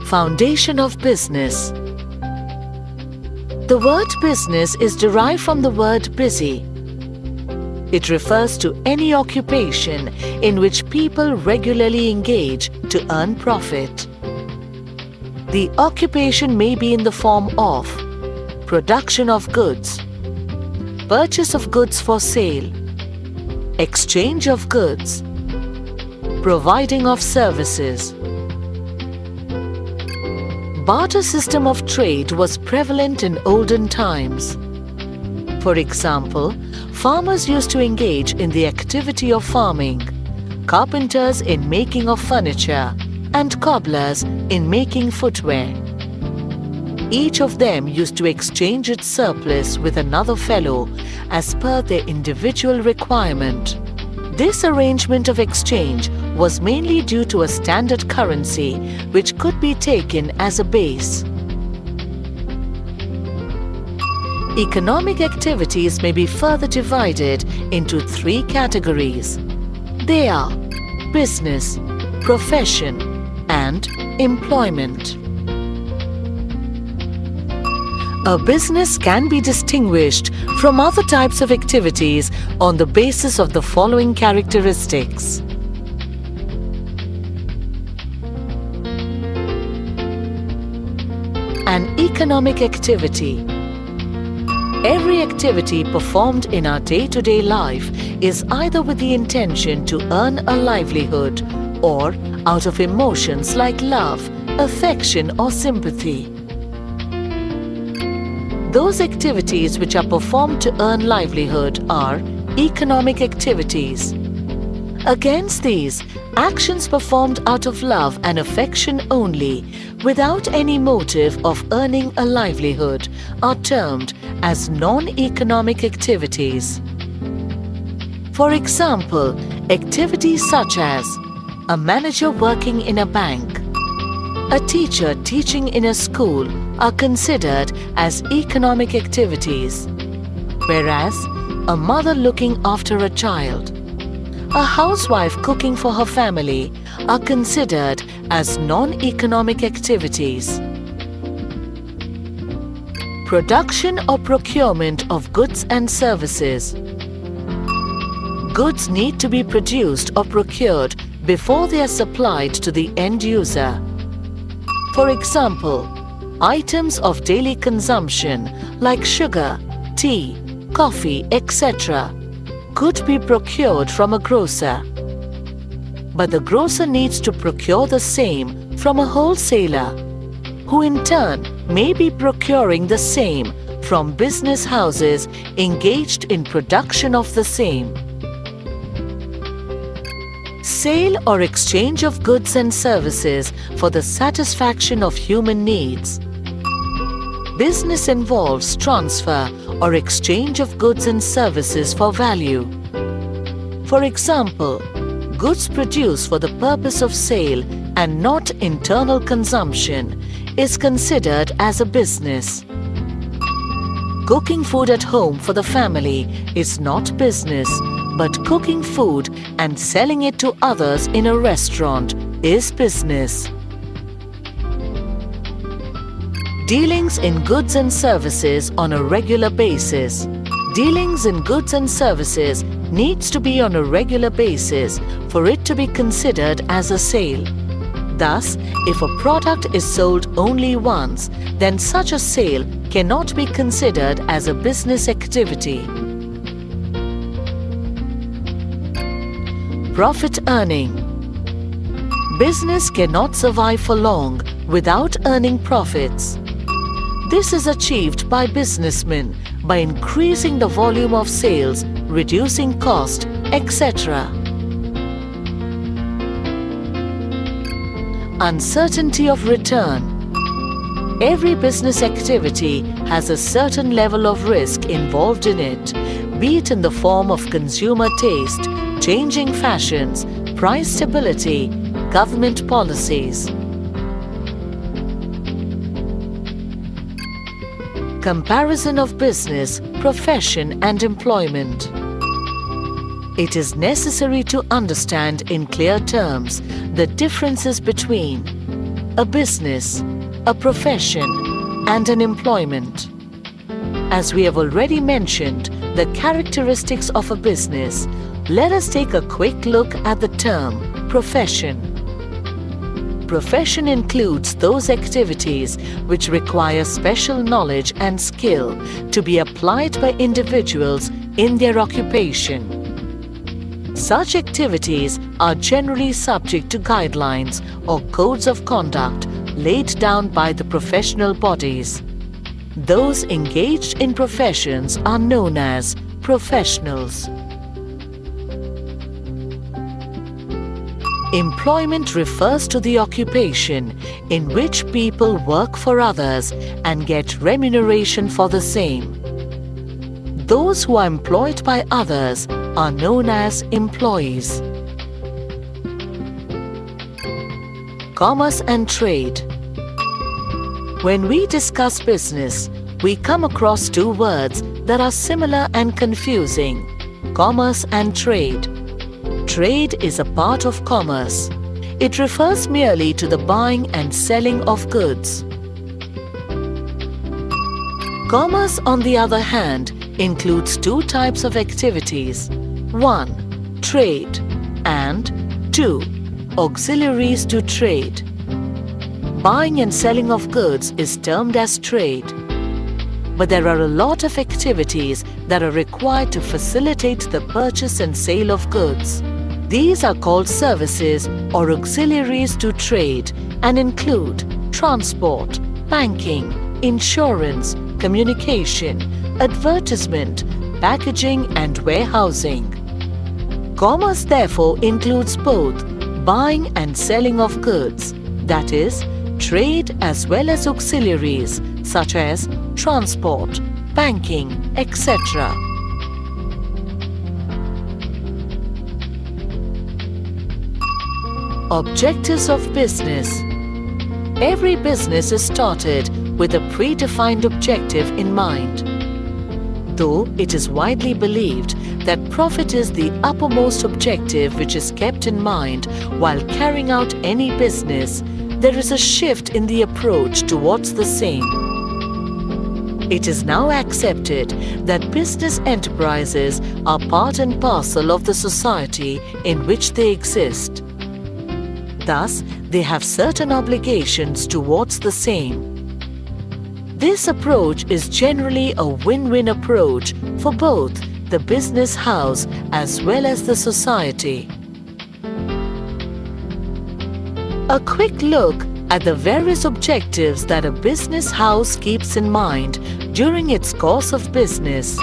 Foundation of business. The word business is derived from the word busy. It refers to any occupation in which people regularly engage to earn profit. The occupation may be in the form of production of goods, purchase of goods for sale, exchange of goods, providing of services. Barter system of trade was prevalent in olden times. For example, farmers used to engage in the activity of farming, carpenters in making of furniture, and cobblers in making footwear. Each of them used to exchange its surplus with another fellow as per their individual requirement. This arrangement of exchange was mainly due to a standard currency which could be taken as a base. Economic activities may be further divided into three categories. They are business, profession, and employment. A business can be distinguished from other types of activities on the basis of the following characteristics. An economic activity. Every activity performed in our day-to-day life is either with the intention to earn a livelihood or out of emotions like love, affection, or sympathy. Those activities which are performed to earn livelihood are economic activities. Against these, actions performed out of love and affection only, without any motive of earning a livelihood, are termed as non-economic activities. For example, activities such as a manager working in a bank, a teacher teaching in a school are considered as economic activities, whereas a mother looking after a child, a housewife cooking for her family are considered as non-economic activities. Production or procurement of goods and services. Goods need to be produced or procured before they are supplied to the end user. For example, items of daily consumption like sugar, tea, coffee, etc. could be procured from a grocer. But the grocer needs to procure the same from a wholesaler, who in turn may be procuring the same from business houses engaged in production of the same. Sale or exchange of goods and services for the satisfaction of human needs. Business involves transfer or exchange of goods and services for value. For example, goods produced for the purpose of sale and not internal consumption is considered as a business. Cooking food at home for the family is not business, but cooking food and selling it to others in a restaurant is business. Dealings in goods and services on a regular basis. Dealings in goods and services needs to be on a regular basis for it to be considered as a sale. Thus, if a product is sold only once, then such a sale cannot be considered as a business activity. Profit earning. Business cannot survive for long without earning profits. This is achieved by businessmen by increasing the volume of sales, reducing cost, etc. Uncertainty of return. Every business activity has a certain level of risk involved in it, be it in the form of consumer taste, changing fashions, price stability, government policies. Comparison of business, profession and employment. It is necessary to understand in clear terms the differences between a business, a profession, and an employment. As we have already mentioned the characteristics of a business, let us take a quick look at the term profession. Profession includes those activities which require special knowledge and skill to be applied by individuals in their occupation. Such activities are generally subject to guidelines or codes of conduct laid down by the professional bodies. Those engaged in professions are known as professionals. Employment refers to the occupation in which people work for others and get remuneration for the same. Those who are employed by others are known as employees. Commerce and trade. When we discuss business, we come across two words that are similar and confusing: commerce and trade. Trade is a part of commerce. It refers merely to the buying and selling of goods. Commerce, on the other hand, includes two types of activities: 1. Trade, and 2. Auxiliaries to trade. Buying and selling of goods is termed as trade. But there are a lot of activities that are required to facilitate the purchase and sale of goods. These are called services or auxiliaries to trade and include transport, banking, insurance, communication, advertisement, packaging and warehousing. Commerce therefore includes both buying and selling of goods, that is, trade as well as auxiliaries such as transport, banking, etc. Objectives of business. Every business is started with a predefined objective in mind. Though it is widely believed that profit is the uppermost objective which is kept in mind while carrying out any business, there is a shift in the approach towards the same. It is now accepted that business enterprises are part and parcel of the society in which they exist. Thus, they have certain obligations towards the same. This approach is generally a win-win approach for both the business house as well as the society. A quick look at the various objectives that a business house keeps in mind during its course of business.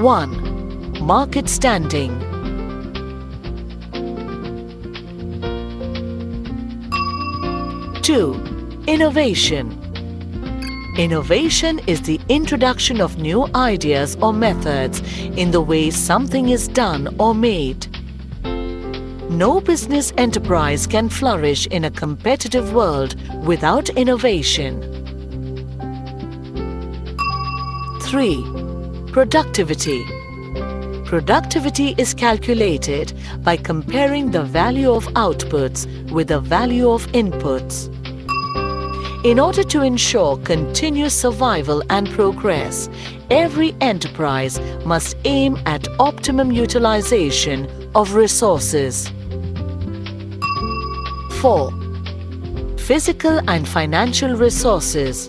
1. Market standing. 2. Innovation. Innovation is the introduction of new ideas or methods in the way something is done or made. No business enterprise can flourish in a competitive world without innovation. 3. Productivity. Productivity is calculated by comparing the value of outputs with the value of inputs. In order to ensure continuous survival and progress, every enterprise must aim at optimum utilization of resources. 4. Physical and financial resources.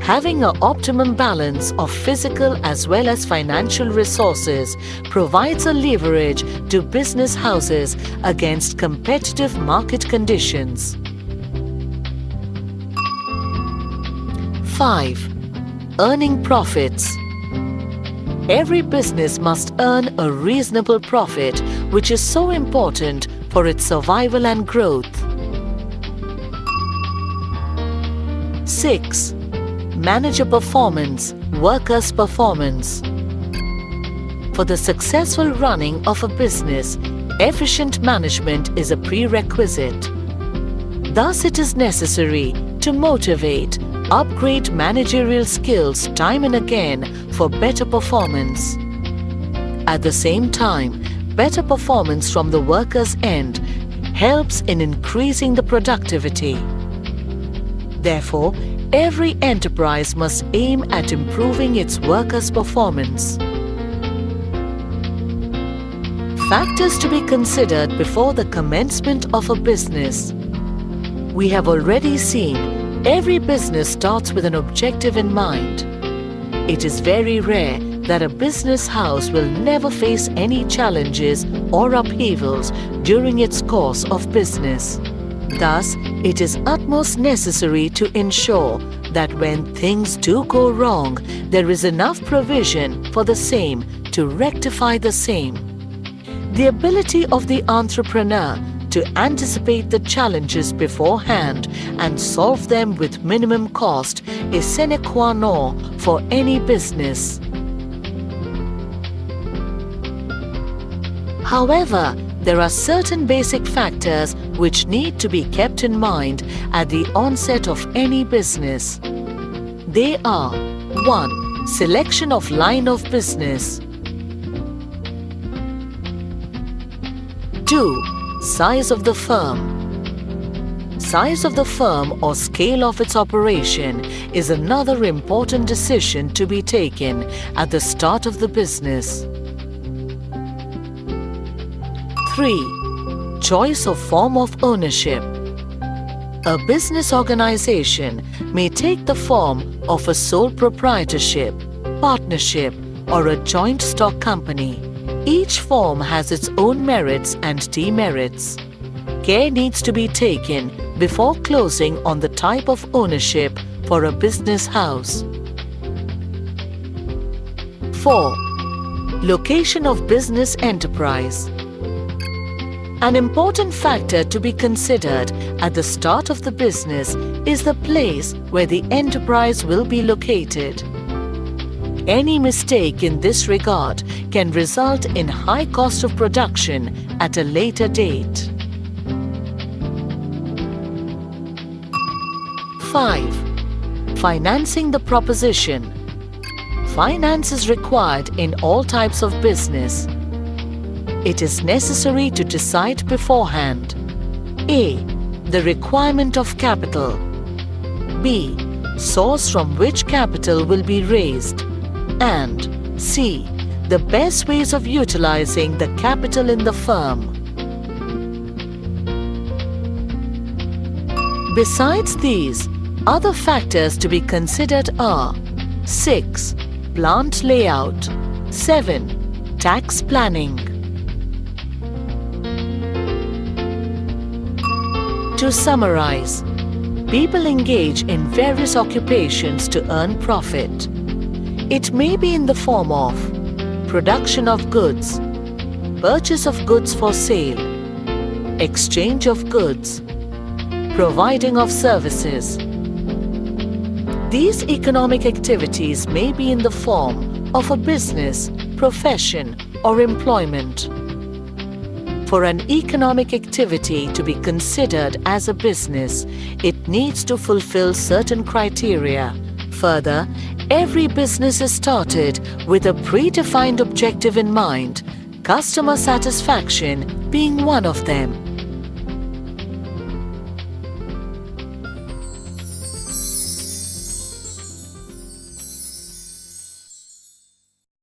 Having an optimum balance of physical as well as financial resources provides a leverage to business houses against competitive market conditions. 5. Earning profits. Every business must earn a reasonable profit, which is so important for its survival and growth. 6. Manager performance, workers' performance. For the successful running of a business, efficient management is a prerequisite. Thus, it is necessary to motivate, upgrade managerial skills time and again for better performance. At the same time, better performance from the workers' end helps in increasing the productivity. Therefore, every enterprise must aim at improving its workers' performance. Factors to be considered before the commencement of a business. We have already seen every business starts with an objective in mind. It is very rare that a business house will never face any challenges or upheavals during its course of business. Thus, it is utmost necessary to ensure that when things do go wrong, there is enough provision for the same to rectify the same. The ability of the entrepreneur to anticipate the challenges beforehand and solve them with minimum cost is sine qua non for any business. However, there are certain basic factors which need to be kept in mind at the onset of any business. They are: 1. Selection of line of business. 2. Size of the firm. Size of the firm or scale of its operation is another important decision to be taken at the start of the business. 3. Choice of form of ownership. A business organization may take the form of a sole proprietorship, partnership, or a joint stock company. Each form has its own merits and demerits. Care needs to be taken before closing on the type of ownership for a business house. 4. Location of business enterprise. An important factor to be considered at the start of the business is the place where the enterprise will be located. Any mistake in this regard can result in high cost of production at a later date. 5. Financing the proposition. Finance is required in all types of business. It is necessary to decide beforehand: A. The requirement of capital. B. Source from which capital will be raised. And C. The best ways of utilizing the capital in the firm. Besides these, other factors to be considered are: 6. Plant layout. 7. Tax planning. To summarize, people engage in various occupations to earn profit. It may be in the form of production of goods, purchase of goods for sale, exchange of goods, providing of services. These economic activities may be in the form of a business, profession, or employment. For an economic activity to be considered as a business, it needs to fulfill certain criteria. Further, every business is started with a predefined objective in mind, customer satisfaction being one of them.